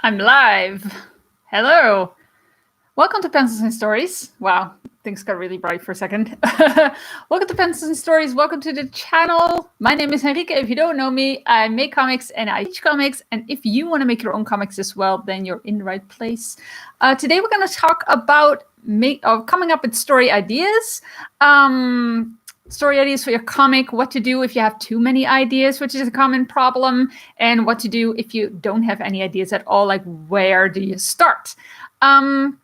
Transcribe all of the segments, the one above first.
I'm live. Hello. Welcome to Pencils and Stories. Wow, things got really bright for a second. Welcome to Pencils and Stories. Welcome to the channel. My name is Henrike. If you don't know me, I make comics and I teach comics. And if you want to make your own comics as well, then you're in the right place. Today we're going to talk about coming up with story ideas. Story ideas for your comic, what to do if you have too many ideas, which is a common problem, and what to do if you don't have any ideas at all, like where do you start? The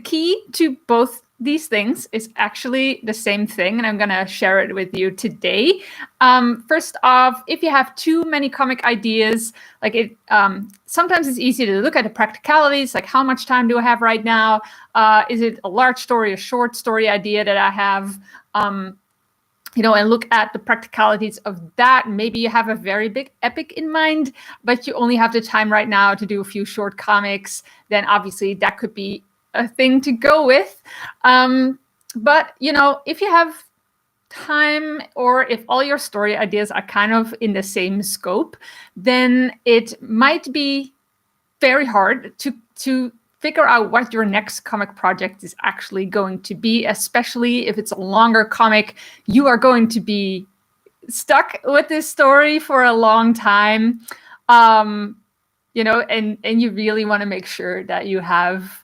key to both these things is actually the same thing, and I'm going to share it with you today. First off, if you have too many comic ideas, sometimes it's easy to look at the practicalities, like how much time do I have right now? Is it a large story, a short story idea that I have? And look at the practicalities of that. Maybe you have a very big epic in mind, but you only have the time right now to do a few short comics. Then obviously that could be a thing to go with. But if you have time, or if all your story ideas are kind of in the same scope, then it might be very hard to figure out what your next comic project is actually going to be, especially if it's a longer comic. You are going to be stuck with this story for a long time, and you really want to make sure that you have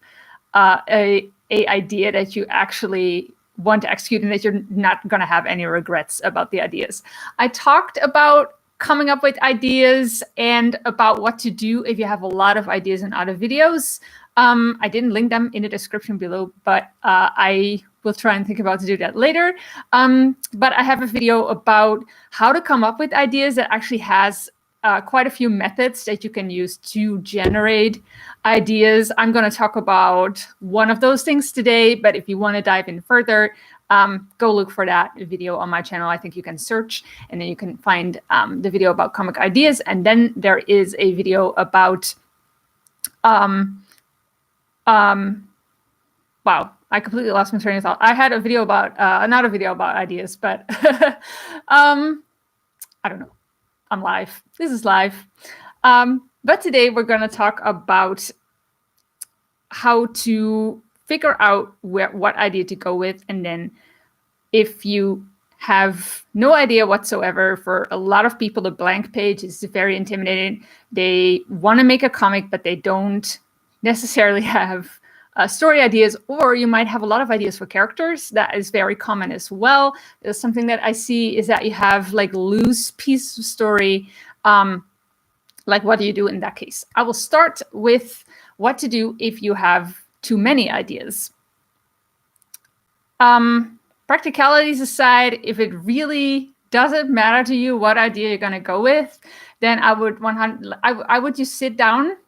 a idea that you actually want to execute and that you're not going to have any regrets about the ideas. I talked about coming up with ideas and about what to do if you have a lot of ideas in other videos. I didn't link them in the description below, but I will try and think about to do that later. But I have a video about how to come up with ideas that actually has quite a few methods that you can use to generate ideas. I'm going to talk about one of those things today, but if you want to dive in further, go look for that video on my channel. I think you can search and then you can find the video about comic ideas. And then there is a video about wow, I completely lost my train of thought. I had a video about another video about ideas, but I don't know. I'm live. This is live. But today we're going to talk about how to figure out what idea to go with. And then if you have no idea whatsoever, for a lot of people, the blank page is very intimidating. They want to make a comic, but they don't necessarily have story ideas, or you might have a lot of ideas for characters. That is very common as well. There's something that I see is that you have like loose pieces of story. Like what do you do in that case? I will start with what to do if you have too many ideas. Practicalities aside, if it really doesn't matter to you what idea you're going to go with, then I would just sit down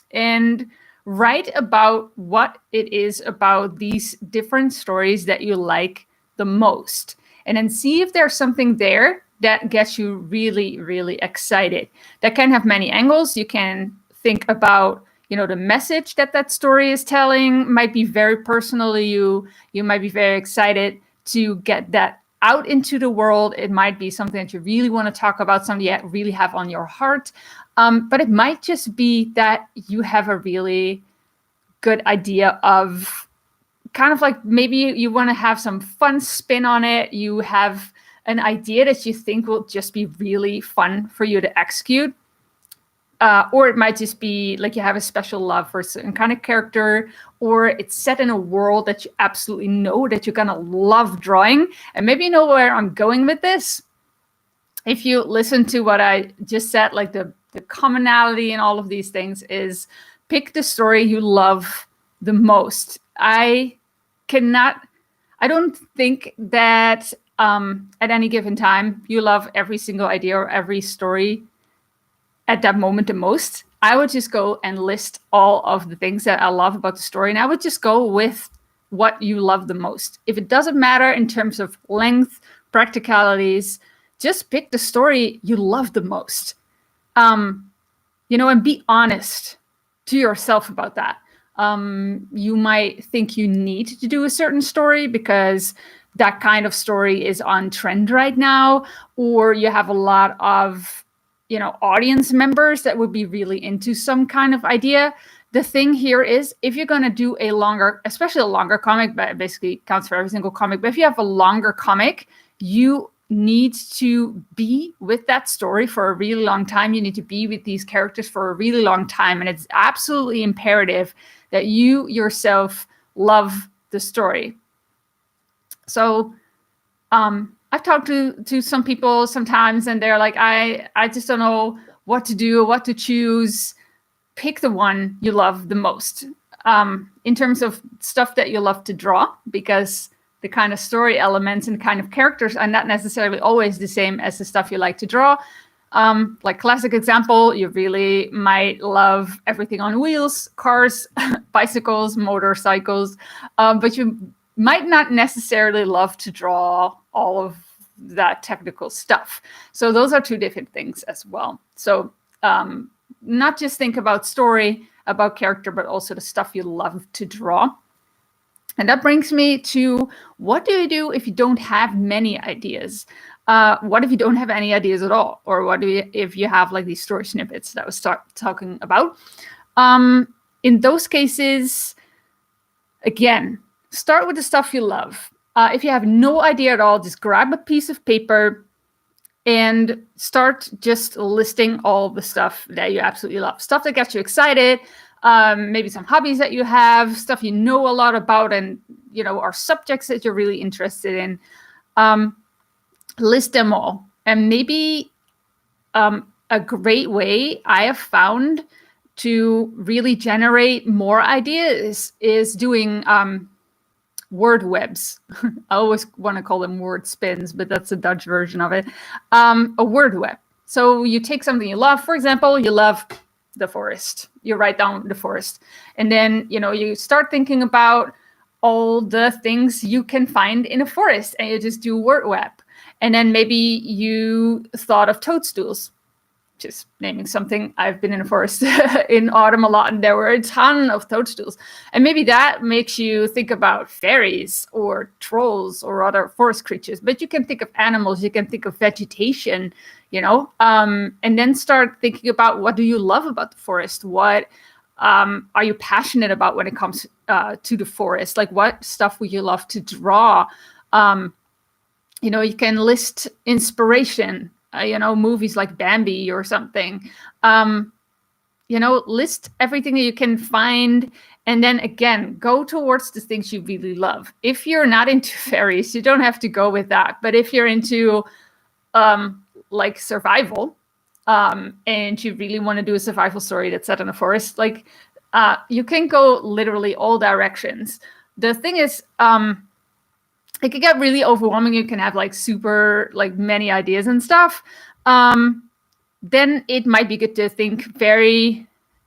and write about what it is about these different stories that you like the most, and then see if there's something there that gets you really, really excited. That can have many angles. You can think about, the message that story is telling might be very personal to you. You might be very excited to get that out into the world. It might be something that you really want to talk about, something you really have on your heart. But it might just be that you have a really good idea of kind of like maybe you want to have some fun spin on it. You have an idea that you think will just be really fun for you to execute. Or it might just be like you have a special love for a certain kind of character, or it's set in a world that you absolutely know that you're going to love drawing. And maybe you know where I'm going with this. If you listen to what I just said, like the commonality in all of these things is pick the story you love the most. I don't think that at any given time you love every single idea or every story at that moment the most. I would just go and list all of the things that I love about the story, and I would just go with what you love the most. If it doesn't matter in terms of length, practicalities, just pick the story you love the most. And be honest to yourself about that. You might think you need to do a certain story because that kind of story is on trend right now, or you have a lot of audience members that would be really into some kind of idea. The thing here is, if you're going to do a longer, especially a longer comic, but it basically counts for every single comic, but if you have a longer comic, you need to be with that story for a really long time. You need to be with these characters for a really long time. And it's absolutely imperative that you yourself love the story. So I've talked to some people sometimes, and they're like, I just don't know what to do, what to choose. Pick the one you love the most. In terms of stuff that you love to draw, because the kind of story elements and kind of characters are not necessarily always the same as the stuff you like to draw. Like classic example, you really might love everything on wheels, cars, bicycles, motorcycles, but you might not necessarily love to draw all of that technical stuff. So those are two different things as well. So not just think about story, about character, but also the stuff you love to draw. And that brings me to, what do you do if you don't have many ideas? What if you don't have any ideas at all? Or what do you, if you have like these story snippets that I was talking about? In those cases, again, start with the stuff you love. If you have no idea at all, just grab a piece of paper and start just listing all the stuff that you absolutely love. Stuff that gets you excited, maybe some hobbies that you have, stuff you know a lot about, and are subjects that you're really interested in. List them all. And maybe a great way I have found to really generate more ideas is doing word webs. I always want to call them word spins, but that's a Dutch version of it. A word web. So you take something you love. For example, you love the forest. You write down the forest. And then, you start thinking about all the things you can find in a forest, and you just do word web. And then maybe you thought of toadstools. Just naming something. I've been in a forest in autumn a lot, and there were a ton of toadstools. And maybe that makes you think about fairies or trolls or other forest creatures. But you can think of animals, you can think of vegetation, and then start thinking about, what do you love about the forest? What are you passionate about when it comes to the forest? Like, what stuff would you love to draw? You can list inspiration. Movies like Bambi or something. List everything that you can find, and then again, go towards the things you really love. If you're not into fairies, you don't have to go with that. But if you're into like survival, and you really want to do a survival story that's set in a forest, like you can go literally all directions. The thing is, it can get really overwhelming. You can have like super many ideas and stuff. Then it might be good to think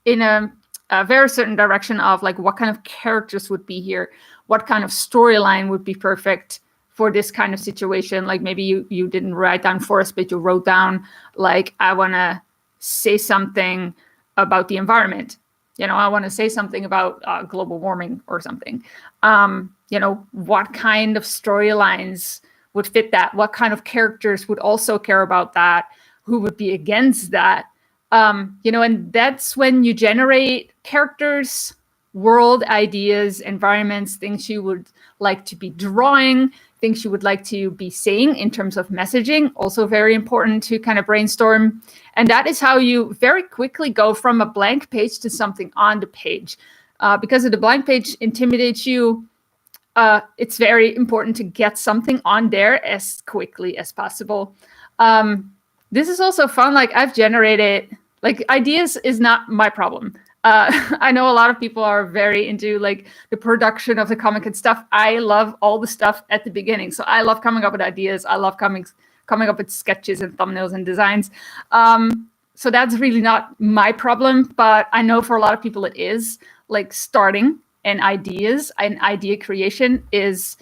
in a very certain direction of like, what kind of characters would be here? What kind of storyline would be perfect for this kind of situation? Like maybe you didn't write down forest, but you wrote down like, I want to say something about the environment. I want to say something about global warming or something. What kind of storylines would fit that? What kind of characters would also care about that? Who would be against that? And that's when you generate characters, world ideas, environments, things you would like to be drawing, things you would like to be saying in terms of messaging. Also very important to kind of brainstorm. And that is how you very quickly go from a blank page to something on the page. Because if the blank page intimidates you, it's very important to get something on there as quickly as possible. This is also fun. Like, I've generated, like, ideas is not my problem. I know a lot of people are very into like the production of the comic and stuff. I love all the stuff at the beginning. So I love coming up with ideas. I love coming up with sketches and thumbnails and designs. So that's really not my problem, but I know for a lot of people it is. Like, starting and ideas and idea creation is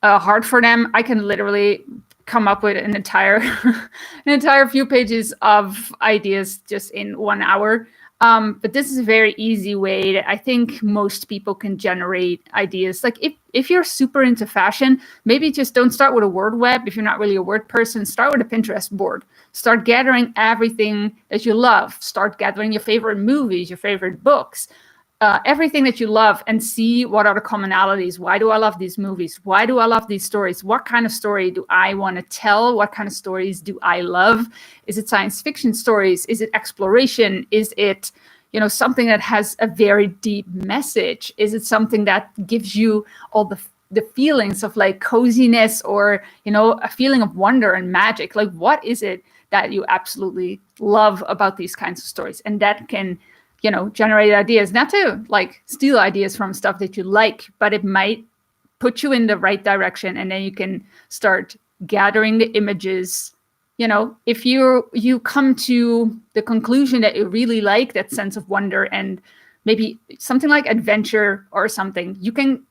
hard for them. I can literally come up with an entire an entire few pages of ideas just in 1 hour. But this is a very easy way that I think most people can generate ideas. Like if you're super into fashion, maybe just don't start with a word web. If you're not really a word person, start with a Pinterest board. Start gathering everything that you love. Start gathering your favorite movies, your favorite books, everything that you love, and see what are the commonalities. Why do I love these movies? Why do I love these stories? What kind of story do I want to tell? What kind of stories do I love? Is it science fiction stories? Is it exploration? Is it, something that has a very deep message? Is it something that gives you all the feelings of like coziness, or, a feeling of wonder and magic? Like, what is it that you absolutely love about these kinds of stories? And that can generate ideas, not to like steal ideas from stuff that you like, but it might put you in the right direction. And then you can start gathering the images. If you come to the conclusion that you really like that sense of wonder and maybe something like adventure or something, you can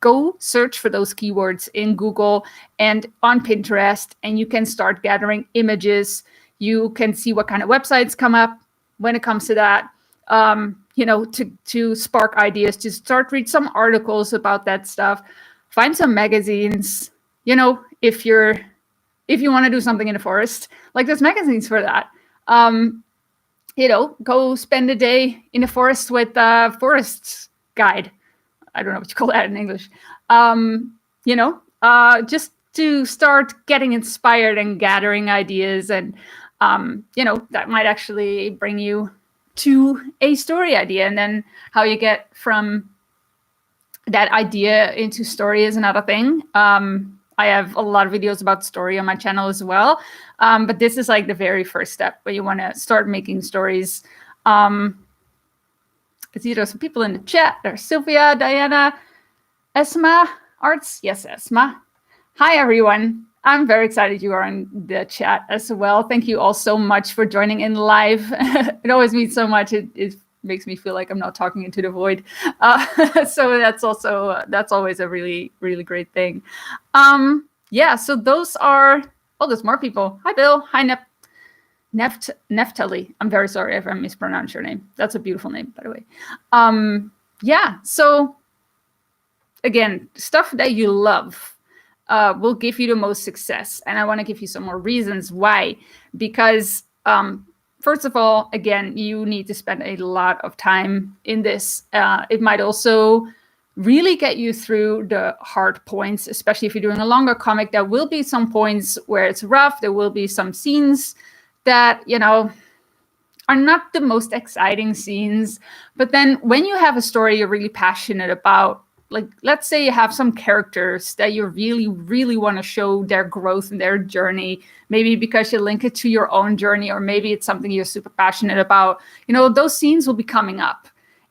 go search for those keywords in Google and on Pinterest, and you can start gathering images. You can see what kind of websites come up when it comes to that. To spark ideas, to start read some articles about that stuff, find some magazines, if you want to do something in the forest, like there's magazines for that. Go spend a day in the forest with a forest guide. I don't know what you call that in English. Just to start getting inspired and gathering ideas, and that might actually bring you to a story idea. And then how you get from that idea into story is another thing. I have a lot of videos about story on my channel as well. But this is like the very first step where you want to start making stories. I see there's some people in the chat. There's Sylvia, Diana, Esma, Arts. Yes, Esma. Hi, everyone. I'm very excited you are in the chat as well. Thank you all so much for joining in live. It always means so much. It makes me feel like I'm not talking into the void. So that's always a really, really great thing. So those are, there's more people. Hi, Bill. Hi, Neftali. I'm very sorry if I mispronounced your name. That's a beautiful name, by the way. So again, stuff that you love will give you the most success. And I want to give you some more reasons why. Because first of all, again, you need to spend a lot of time in this. It might also really get you through the hard points, especially if you're doing a longer comic. There will be some points where it's rough. There will be some scenes that, are not the most exciting scenes. But then when you have a story you're really passionate about, like, let's say you have some characters that you really, really want to show their growth and their journey, maybe because you link it to your own journey, or maybe it's something you're super passionate about, those scenes will be coming up,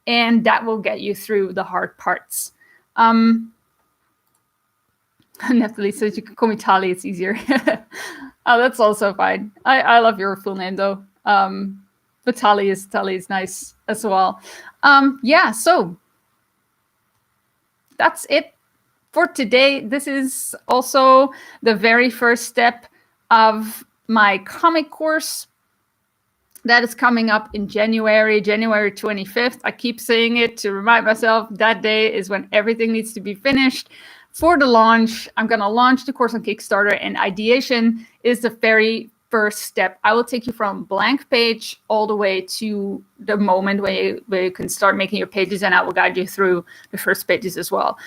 and that will get you through the hard parts. Natalie says you can call me Tali, it's easier. Oh, that's also fine. I love your full name though. But Tali is nice as well. So that's it for today. This is also the very first step of my comic course that is coming up in January 25th. I keep saying it to remind myself that day is when everything needs to be finished for the launch. I'm going to launch the course on Kickstarter, and ideation is the very first step. I will take you from blank page all the way to the moment where you can start making your pages, and I will guide you through the first pages as well.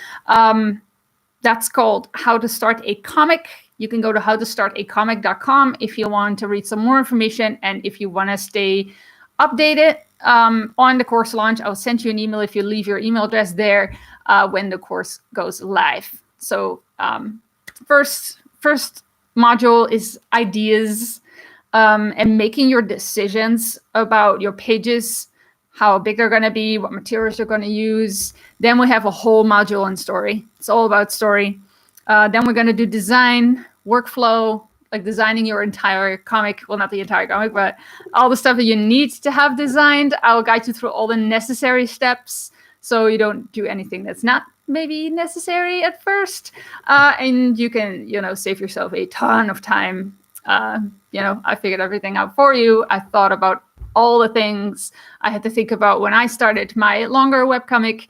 That's called How to Start a Comic. You can go to howtostartacomic.com if you want to read some more information, and if you want to stay updated on the course launch. I'll send you an email if you leave your email address there when the course goes live. So first module is ideas and making your decisions about your pages, how big they're going to be, what materials you're going to use. Then we have a whole module on story. It's all about story. Then we're going to do design, workflow, like designing your entire comic. Well, not the entire comic, but all the stuff that you need to have designed. I'll guide you through all the necessary steps so you don't do anything that's not maybe necessary at first, and you can, save yourself a ton of time. I figured everything out for you. I thought about all the things I had to think about when I started my longer webcomic.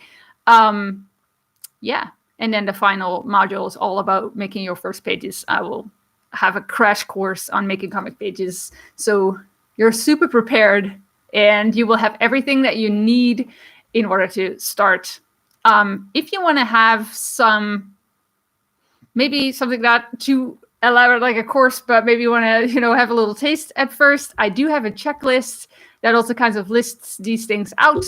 Yeah. And then the final module is all about making your first pages. I will have a crash course on making comic pages. So you're super prepared and you will have everything that you need in order to start. If you want to have maybe something not too elaborate like a course, but maybe you want to, have a little taste at first, I do have a checklist that also kind of lists these things out.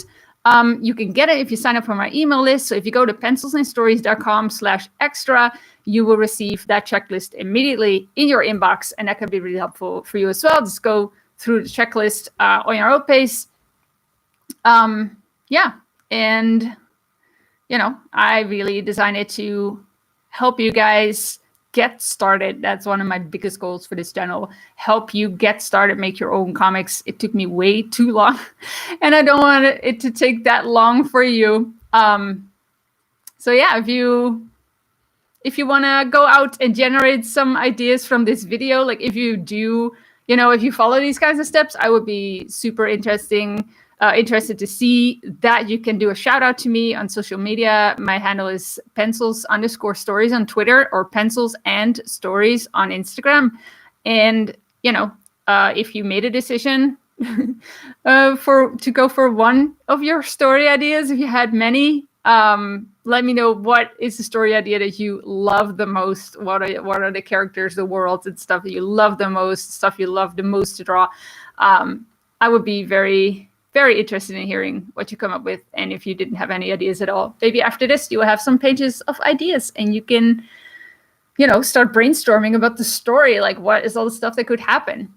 You can get it if you sign up for my email list. So if you go to pencilsandstories.com/extra, you will receive that checklist immediately in your inbox. And that can be really helpful for you as well. Just go through the checklist on your own pace. Yeah. And, I really designed it to help you guys get started. That's one of my biggest goals for this channel. Help you get started, make your own comics. It took me way too long and I don't want it to take that long for you. So yeah, if you want to go out and generate some ideas from this video, like if you do, if you follow these kinds of steps, I would be super interested to see that. You can do a shout out to me on social media. My handle is pencils_stories on Twitter or pencils_and_stories on Instagram. And, if you made a decision to go for one of your story ideas, if you had many, let me know what is the story idea that you love the most. What are the characters, the worlds, and stuff that you love the most, stuff you love the most to draw. I would be very, very interested in hearing what you come up with. And if you didn't have any ideas at all, maybe after this, you will have some pages of ideas and you can, start brainstorming about the story. Like, what is all the stuff that could happen?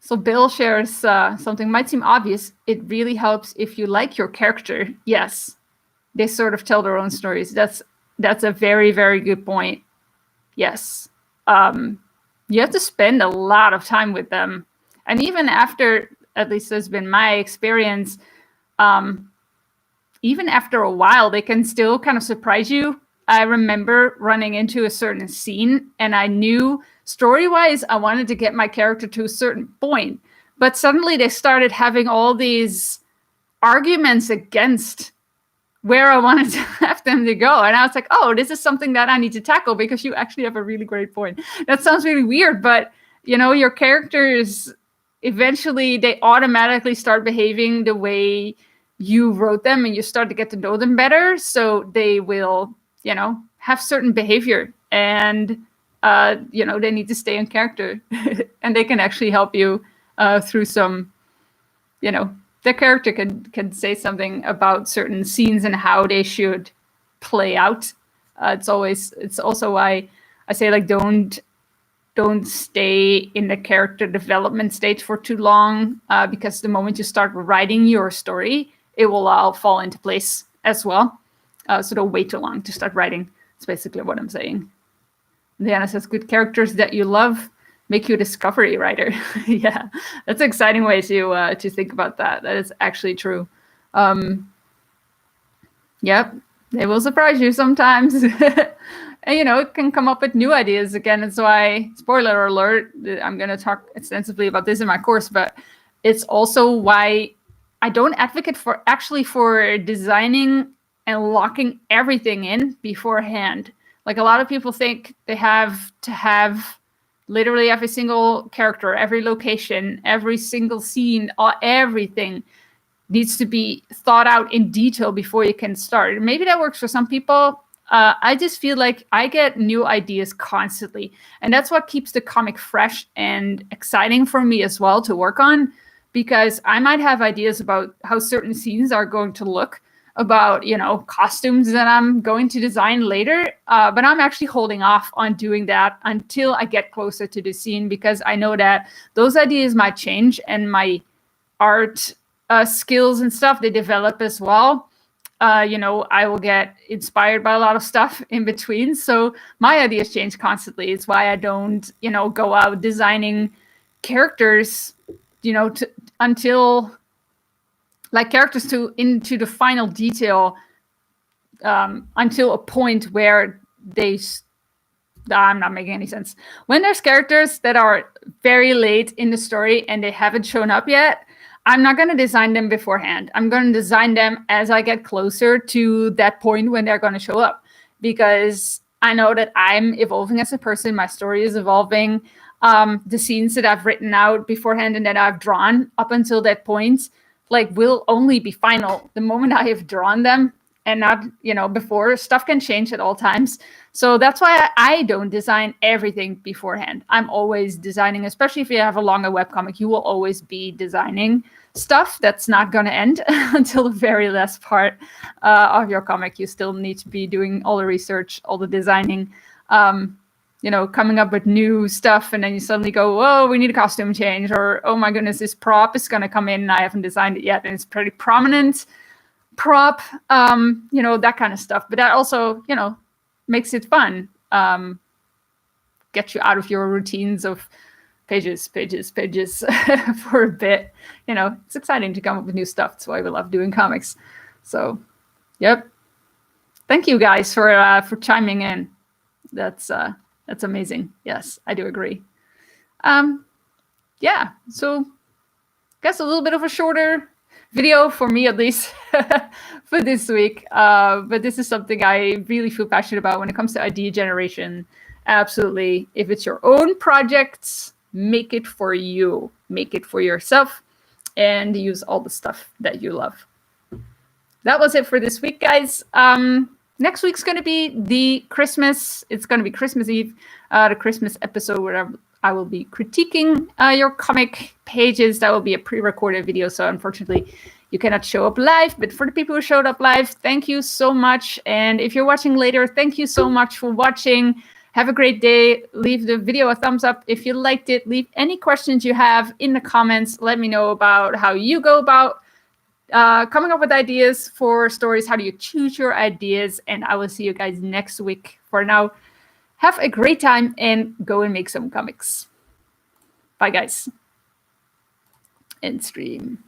So Bill shares something might seem obvious. It really helps if you like your character. Yes, they sort of tell their own stories. That's a very, very good point. Yes. You have to spend a lot of time with them. And even after, at least has been my experience, even after a while, they can still kind of surprise you. I remember running into a certain scene and I knew story-wise I wanted to get my character to a certain point. But suddenly they started having all these arguments against where I wanted to have them to go. And I was like, oh, this is something that I need to tackle because you actually have a really great point. That sounds really weird, but your characters, eventually they automatically start behaving the way you wrote them and you start to get to know them better. So they will, have certain behavior and, they need to stay in character and they can actually help you through some, the character can say something about certain scenes and how they should play out. It's also why I say, like, don't stay in the character development stage for too long, because the moment you start writing your story, it will all fall into place as well. So don't wait too long to start writing. That's basically what I'm saying. Diana says, good characters that you love make you a discovery writer. Yeah, that's an exciting way to think about that. That is actually true. Yep, they will surprise you sometimes. And, it can come up with new ideas. Again, it's why, spoiler alert, I'm going to talk extensively about this in my course, but it's also why I don't advocate for designing and locking everything in beforehand. Like, a lot of people think they have to have literally every single character, every location, every single scene, everything needs to be thought out in detail before you can start. Maybe that works for some people. I just feel like I get new ideas constantly. And that's what keeps the comic fresh and exciting for me as well to work on, because I might have ideas about how certain scenes are going to look, about, costumes that I'm going to design later. But I'm actually holding off on doing that until I get closer to the scene, because I know that those ideas might change and my art skills and stuff, they develop as well. I will get inspired by a lot of stuff in between. So my ideas change constantly. It's why I don't, go out designing characters, until like characters into the final detail until a point where I'm not making any sense. When there's characters that are very late in the story and they haven't shown up yet, I'm not going to design them beforehand. I'm going to design them as I get closer to that point when they're going to show up, because I know that I'm evolving as a person. My story is evolving. The scenes that I've written out beforehand and that I've drawn up until that point, like, will only be final the moment I have drawn them, and not, before. Stuff can change at all times. So that's why I don't design everything beforehand. I'm always designing, especially if you have a longer webcomic, you will always be designing stuff that's not going to end until the very last part of your comic. You still need to be doing all the research, all the designing, coming up with new stuff, and then you suddenly go, oh, we need a costume change, or oh my goodness, this prop is going to come in and I haven't designed it yet and it's pretty prominent prop, that kind of stuff. But that also, makes it fun, gets you out of your routines of pages for a bit. It's exciting to come up with new stuff. That's why we love doing comics. So, yep. Thank you guys for chiming in. That's amazing. Yes, I do agree. Yeah. So, I guess a little bit of a shorter video for me, at least, for this week. But this is something I really feel passionate about when it comes to idea generation. Absolutely. If it's your own projects, make it for you. Make it for yourself and use all the stuff that you love. That was it for this week, guys. Next week's going to be it's going to be Christmas Eve, the Christmas episode where I will be critiquing your comic pages. That will be a pre-recorded video, so unfortunately you cannot show up live. But for the people who showed up live, thank you so much. And if you're watching later, thank you so much for watching. Have a great day. Leave the video a thumbs up if you liked it. Leave any questions you have in the comments. Let me know about how you go about coming up with ideas for stories. How do you choose your ideas? And I will see you guys next week. For now, have a great time and go and make some comics. Bye, guys. End stream.